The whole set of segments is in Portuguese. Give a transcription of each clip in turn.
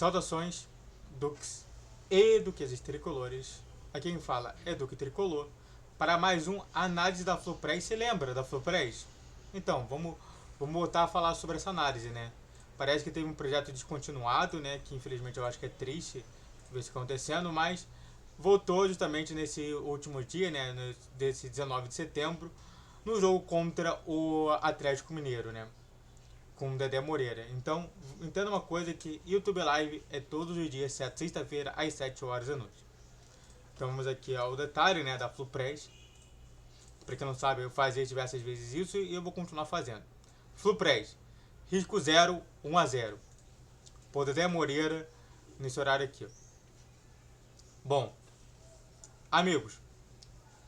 Saudações, Dux e Duquesas Tricolores. Aqui quem fala é Duque Tricolor. Para mais um análise da FluPress. Se lembra da FluPress? Então, vamos voltar a falar sobre essa análise, né? Parece que teve um projeto descontinuado, né? Que infelizmente eu acho que é triste ver isso acontecendo, mas voltou justamente nesse último dia, né? Desse 19 de setembro, no jogo contra o Atlético Mineiro, né? Com o Dedé Moreira. Então, entenda uma coisa, que YouTube Live é todos os dias, sexta-feira, às 7 horas da noite. Então vamos aqui ao detalhe, né, da FluPress. Para quem não sabe, eu fazia diversas vezes isso e eu vou continuar fazendo. FluPress, risco 0, 1-0. Por Dedé Moreira, nesse horário aqui. Bom, amigos,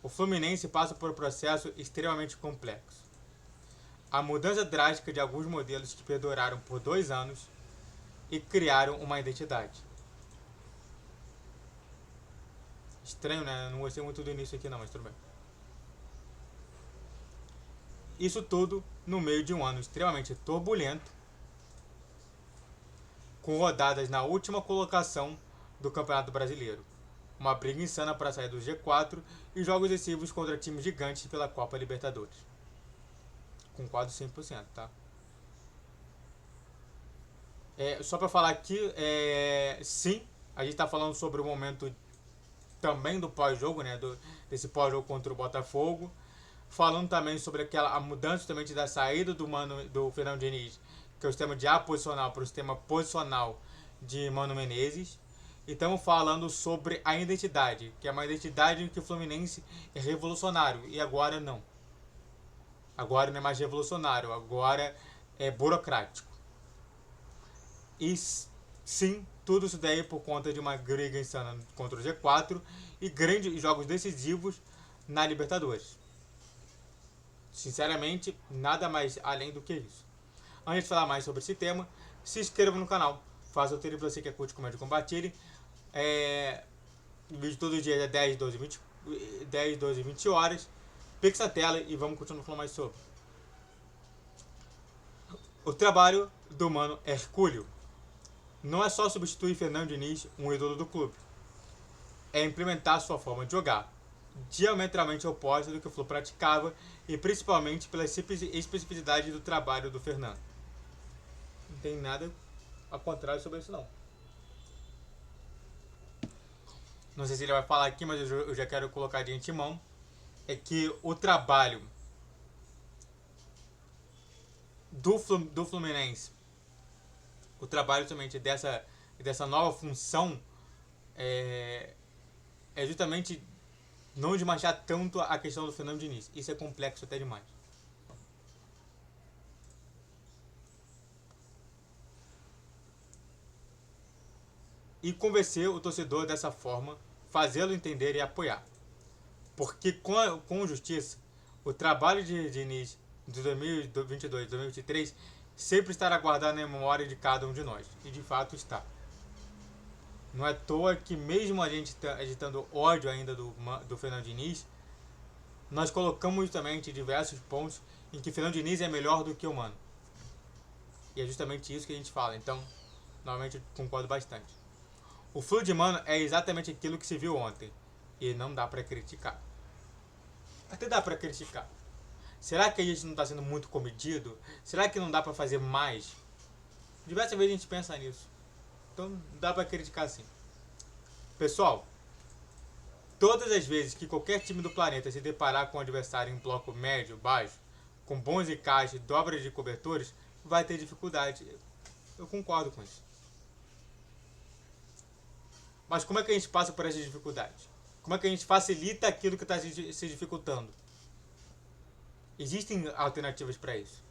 o Fluminense passa por um processo extremamente complexo. A mudança drástica de alguns modelos que perduraram por 2 anos e criaram uma identidade. Estranho, né? Não gostei muito do início aqui não, mas tudo bem. Isso tudo no meio de um ano extremamente turbulento, com rodadas na última colocação do Campeonato Brasileiro, uma briga insana para sair do G4 e jogos decisivos contra times gigantes pela Copa Libertadores. Com quase 100%, tá? Só para falar aqui, sim, a gente está falando sobre o momento também do pós-jogo, né? Desse pós-jogo contra o Botafogo. Falando também sobre a mudança também da saída do Fernando Diniz, que é o sistema de aposicional para o sistema posicional de Mano Menezes. E estamos falando sobre a identidade, que é uma identidade em que o Fluminense é revolucionário e agora não. Agora não é mais revolucionário, agora é burocrático. E sim, tudo isso daí por conta de uma briga insana contra o G4 e grandes jogos decisivos na Libertadores. Sinceramente, nada mais além do que isso. Antes de falar mais sobre esse tema, se inscreva no canal, faça o trilho para você que curte, comédia e compartilhe. Vídeo todo dia é 10, 12, 20 horas. Pixa a tela e vamos continuar falando mais sobre o trabalho do Mano Hercúleo. Não é só substituir Fernando Diniz, um ídolo do clube. É implementar sua forma de jogar, diametralmente oposta do que o Flu praticava e principalmente pela especificidade do trabalho do Fernando. Não tem nada a contrário sobre isso não. Não sei se ele vai falar aqui, mas eu já quero colocar de antemão. É que o trabalho do Fluminense, o trabalho somente dessa nova função é justamente não desmanchar tanto a questão do Fernando Diniz. Isso é complexo até demais. E convencer o torcedor dessa forma, fazê-lo entender e apoiar. Porque com justiça, o trabalho de Diniz de 2022 2023 sempre estará guardado na memória de cada um de nós. E de fato está. Não é à toa que mesmo a gente agitando ódio ainda do Fernando Diniz, nós colocamos justamente diversos pontos em que Fernando Diniz é melhor do que o Mano. E é justamente isso que a gente fala. Então, novamente, concordo bastante. O Flu de Mano é exatamente aquilo que se viu ontem. E não dá pra criticar. Até dá pra criticar. Será que a gente não tá sendo muito comedido? Será que não dá pra fazer mais? Diversas vezes a gente pensa nisso. Então, dá pra criticar sim. Pessoal, todas as vezes que qualquer time do planeta se deparar com um adversário em bloco médio, baixo, com bons encaixes, dobras de cobertores, vai ter dificuldade. Eu concordo com isso. Mas como é que a gente passa por essas dificuldades? Como é que a gente facilita aquilo que está se dificultando? Existem alternativas para isso.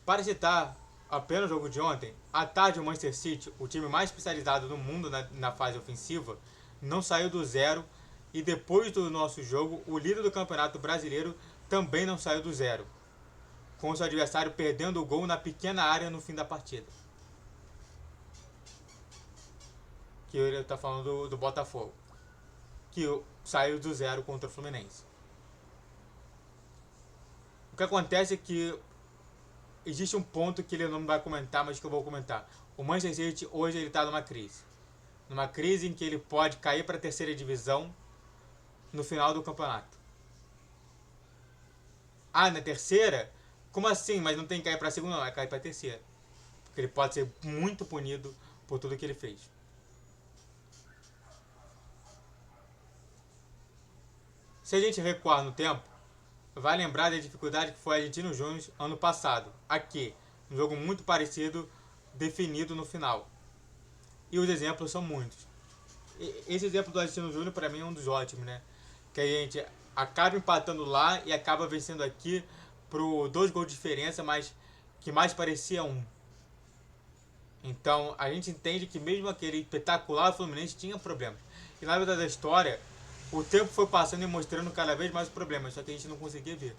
Para citar apenas o jogo de ontem, à tarde o Manchester City, o time mais especializado do mundo na fase ofensiva, não saiu do zero, e depois do nosso jogo, o líder do Campeonato Brasileiro também não saiu do zero, com o seu adversário perdendo o gol na pequena área no fim da partida. Que ele está falando do Botafogo, que saiu do zero contra o Fluminense. O que acontece é que existe um ponto que ele não vai comentar, mas que eu vou comentar. O Manchester City hoje ele está numa crise. Numa crise em que ele pode cair para a terceira divisão no final do campeonato. Ah, na terceira? Como assim? Mas não tem que cair para a segunda, não. Vai cair para a terceira. Porque ele pode ser muito punido por tudo que ele fez. Se a gente recuar no tempo, vai lembrar da dificuldade que foi a Argentino Júnior ano passado. Aqui, um jogo muito parecido, definido no final. E os exemplos são muitos. Esse exemplo do Argentino Júnior para mim é um dos ótimos, né? Que a gente acaba empatando lá e acaba vencendo aqui por 2 gols de diferença, mas que mais parecia um. Então a gente entende que mesmo aquele espetacular Fluminense tinha problemas. E na verdade da história, o tempo foi passando e mostrando cada vez mais problemas, só que a gente não conseguia ver.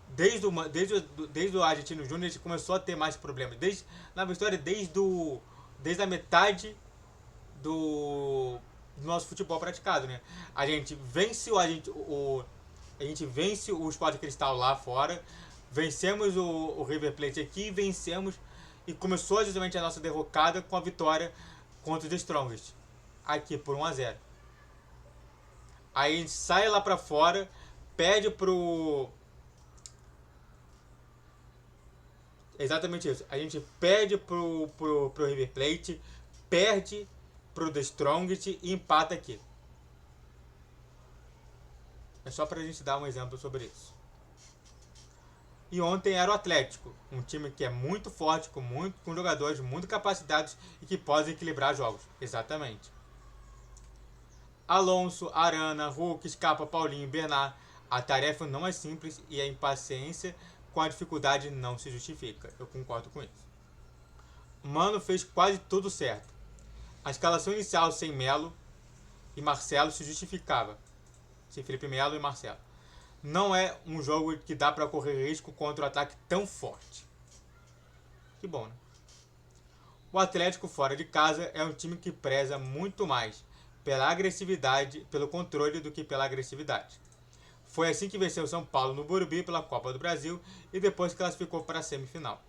Desde o Argentino Júnior a gente começou a ter mais problemas. Na história, desde a metade do nosso futebol praticado, né? A gente vence a gente vence o Sport Cristal lá fora, vencemos o River Plate aqui, vencemos e começou justamente a nossa derrocada com a vitória contra o The Strongest aqui por 1-0. Aí a gente sai lá pra fora, perde pro exatamente isso. A gente perde pro River Plate, perde pro The Strongest e empata aqui. É só pra gente dar um exemplo sobre isso. E ontem era o Atlético, um time que é muito forte, com jogadores muito capacitados e que podem equilibrar jogos. Exatamente. Alonso, Arana, Hulk, Scarpa, Paulinho, Bernard. A tarefa não é simples e a impaciência com a dificuldade não se justifica. Eu concordo com isso. Mano fez quase tudo certo. A escalação inicial sem Melo e Marcelo se justificava. Sem Felipe Melo e Marcelo. Não é um jogo que dá para correr risco contra um ataque tão forte. Que bom, né? O Atlético fora de casa é um time que preza muito mais pela agressividade, pelo controle do que pela agressividade. Foi assim que venceu o São Paulo no Morumbi pela Copa do Brasil e depois classificou para a semifinal.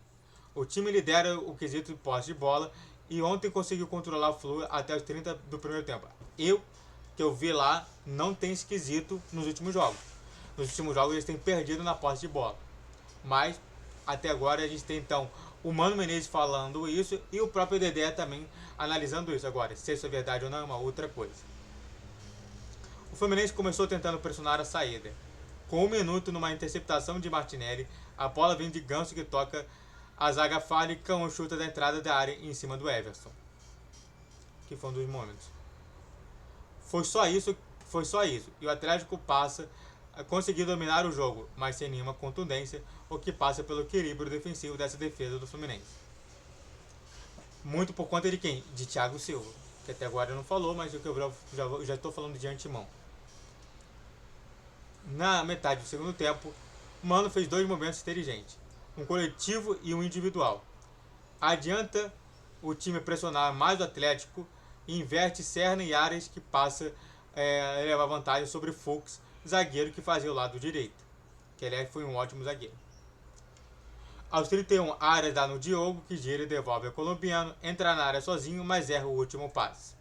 O time lidera o quesito de posse de bola e ontem conseguiu controlar o Flu até os 30 do primeiro tempo. Que eu vi lá, não tem esquisito nos últimos jogos. Nos últimos jogos eles têm perdido na posse de bola. Mas até agora a gente tem então o Mano Menezes falando isso e o próprio Dedé também analisando isso. Agora, se isso é verdade ou não é uma outra coisa. O Fluminense começou tentando pressionar a saída. Com 1 minuto numa interceptação de Martinelli, a bola vem de Ganso que toca, a zaga falha e Cão chuta da entrada da área em cima do Everson. Que foi um dos momentos. Foi só isso. E o Atlético passa a conseguir dominar o jogo, mas sem nenhuma contundência, o que passa pelo equilíbrio defensivo dessa defesa do Fluminense. Muito por conta de quem? De Thiago Silva, que até agora não falou, mas o que eu já estou falando de antemão. Na metade do segundo tempo, Mano fez 2 momentos inteligentes, um coletivo e um individual. Adianta o time pressionar mais o Atlético e inverte Serna e Ares, que passa a levar vantagem sobre Fux, zagueiro que fazia o lado direito, que aliás foi um ótimo zagueiro. Aos 31, Ares dá no Diogo, que gira e devolve ao colombiano, entra na área sozinho, mas erra o último passe.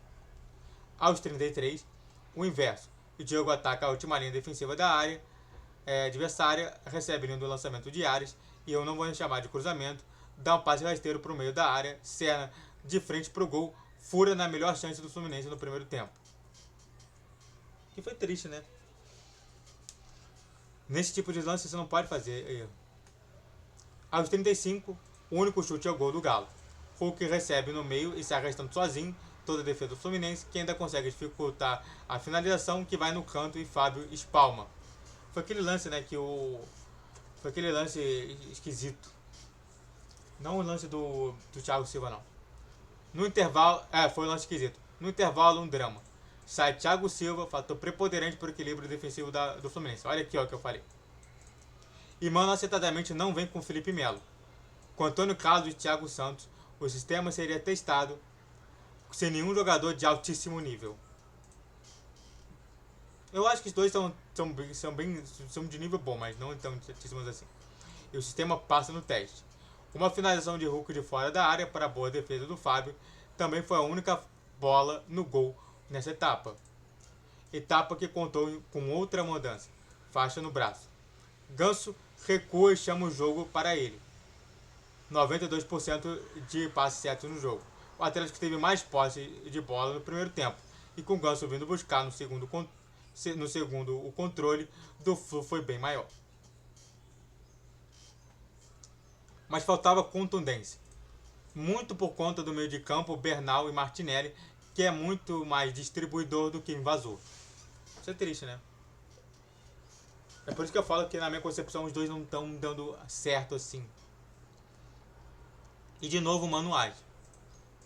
Aos 33, o inverso. O Diogo ataca a última linha defensiva da área adversária, recebe lindo lançamento de Ares, e eu não vou chamar de cruzamento, dá um passe rasteiro para o meio da área, Serna de frente para o gol, fura na melhor chance do Fluminense no primeiro tempo. Que foi triste, né? Nesse tipo de lance você não pode fazer erro. Aos 35, o único chute é o gol do Galo. Hulk recebe no meio e se arrastando sozinho, toda a defesa do Fluminense, que ainda consegue dificultar a finalização, que vai no canto e Fábio espalma. Foi aquele lance, né, foi aquele lance esquisito. Não o lance do Thiago Silva, não. No intervalo, foi um lance esquisito. No intervalo, um drama. Sai Thiago Silva, fator preponderante para o equilíbrio defensivo do Fluminense. Olha aqui o que eu falei. E Mano acertadamente não vem com Felipe Melo. Com Antônio Carlos e Thiago Santos, o sistema seria testado sem nenhum jogador de altíssimo nível. Eu acho que os dois são de nível bom, mas não tão altíssimos assim. e o sistema passa no teste. Uma finalização de Hulk de fora da área para a boa defesa do Fábio também foi a única bola no gol nessa etapa. Etapa que contou com outra mudança, faixa no braço. Ganso recua e chama o jogo para ele. 92% de passes certos no jogo. O Atlético teve mais posse de bola no primeiro tempo, e com o Ganso vindo buscar no segundo o controle do Flu foi bem maior. Mas faltava contundência. Muito por conta do meio de campo, Bernal e Martinelli, que é muito mais distribuidor do que invasor. Isso é triste, né? É por isso que eu falo que na minha concepção os dois não estão dando certo assim. E de novo manuais.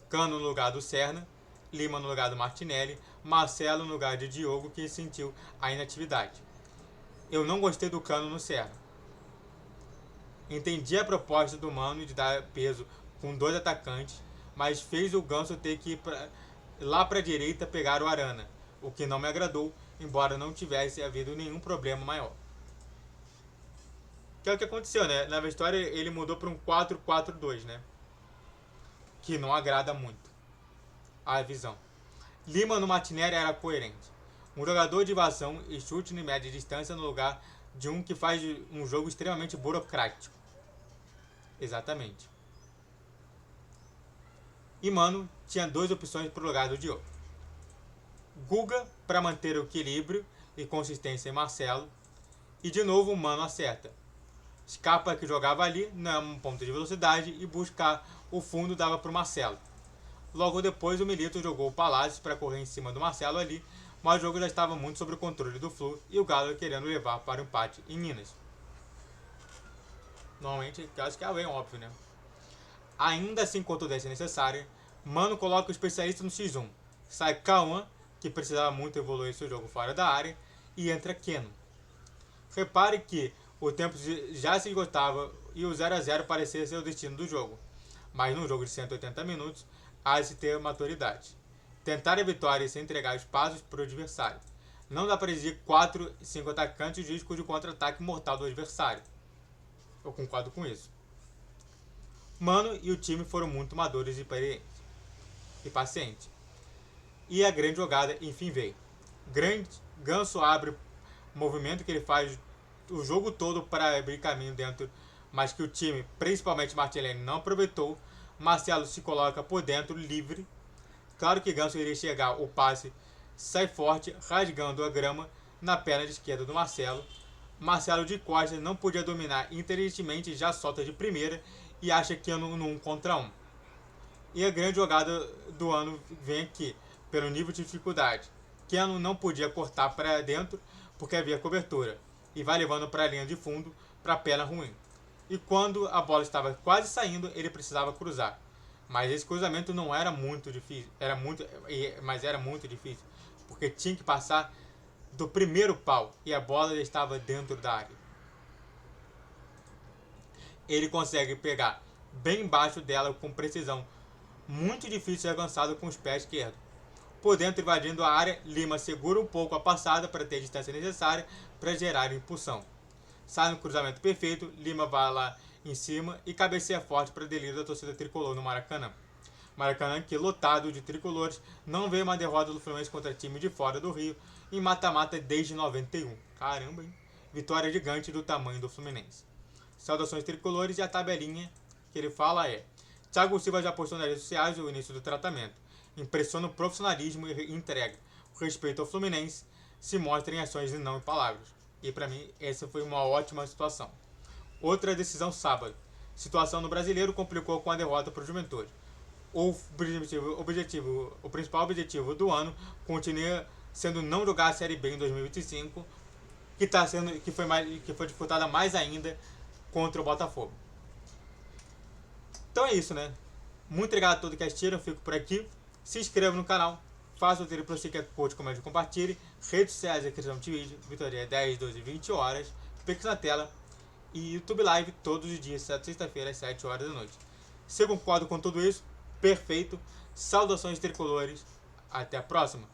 Cano no lugar do Serna, Lima no lugar do Martinelli, Marcelo no lugar de Diogo, que sentiu a inatividade. Eu não gostei do Cano no Serna. Entendi a proposta do Mano de dar peso com 2 atacantes, mas fez o Ganso ter que ir lá para a direita pegar o Arana, o que não me agradou, embora não tivesse havido nenhum problema maior. Que é o que aconteceu, né? Na história ele mudou para um 4-4-2, né? Que não agrada muito a visão. Lima no Martinelli era coerente. Um jogador de invasão e chute de média distância no lugar de um que faz um jogo extremamente burocrático. Exatamente. E Mano tinha 2 opções para o lugar do Diogo. Guga para manter o equilíbrio e consistência em Marcelo. E de novo o Mano acerta. Scarpa, que jogava ali, não é um ponto de velocidade, e buscar o fundo dava para o Marcelo. Logo depois o Milito jogou o Palácio para correr em cima do Marcelo ali, mas o jogo já estava muito sob o controle do Flu e o Galo querendo levar para o empate em Minas. Normalmente, acho que é bem óbvio, né? Ainda assim, contundência necessária, Mano coloca o especialista no X1. Sai Cauã, que precisava muito evoluir seu jogo fora da área, e entra Keno. Repare que o tempo já se esgotava e o 0-0 parecia ser o destino do jogo. Mas num jogo de 180 minutos, há de se ter maturidade. Tentar a vitória sem entregar espaços para o adversário. Não dá para exigir 4, 5 atacantes de risco de contra-ataque mortal do adversário. Eu concordo com isso. Mano e o time foram muito maduros e pacientes. E a grande jogada enfim veio. Ganso abre o movimento que ele faz o jogo todo para abrir caminho dentro, mas que o time, principalmente Martinelli, não aproveitou. Marcelo se coloca por dentro, livre. Claro que Ganso iria chegar, o passe sai forte, rasgando a grama na perna de esquerda do Marcelo. Marcelo de costas não podia dominar inteligentemente, já solta de primeira e acha que é no 1 contra 1. E a grande jogada do ano vem aqui, pelo nível de dificuldade. Keno não podia cortar para dentro porque havia cobertura e vai levando para a linha de fundo para a perna ruim. E quando a bola estava quase saindo, ele precisava cruzar. Mas esse cruzamento não era muito difícil, mas era muito difícil, porque tinha que passar do primeiro pau e a bola já estava dentro da área. Ele consegue pegar bem embaixo dela com precisão, muito difícil e avançado com os pés esquerdos. Por dentro, invadindo a área, Lima segura um pouco a passada para ter a distância necessária para gerar impulsão. Sai no cruzamento perfeito, Lima vai lá em cima e cabeceia forte para delírio da torcida tricolor no Maracanã. Maracanã, que lotado de tricolores, não vê uma derrota do Fluminense contra time de fora do Rio em mata-mata desde 91. Caramba, hein? Vitória gigante do tamanho do Fluminense. Saudações tricolores, e a tabelinha que ele fala é: Thiago Silva já postou nas redes sociais o início do tratamento. Impressiona o profissionalismo e entrega. O respeito ao Fluminense se mostra em ações e não em palavras. E para mim, essa foi uma ótima situação. Outra decisão sábado. Situação no Brasileiro complicou com a derrota para o Juventude. O principal objetivo do ano continua sendo não jogar a Série B em 2025, que foi disputada mais ainda contra o Botafogo. Então é isso, né? Muito obrigado a todos que assistiram, eu fico por aqui. Se inscreva no canal, faça o vídeo para você que é coach, comente, compartilhe. Redes sociais, inscrição de vídeo, Vitória 10, 12, 20 horas, Pix na tela e YouTube Live todos os dias, sexta-feira às 7 horas da noite. Se eu concordo com tudo isso, perfeito. Saudações tricolores, até a próxima.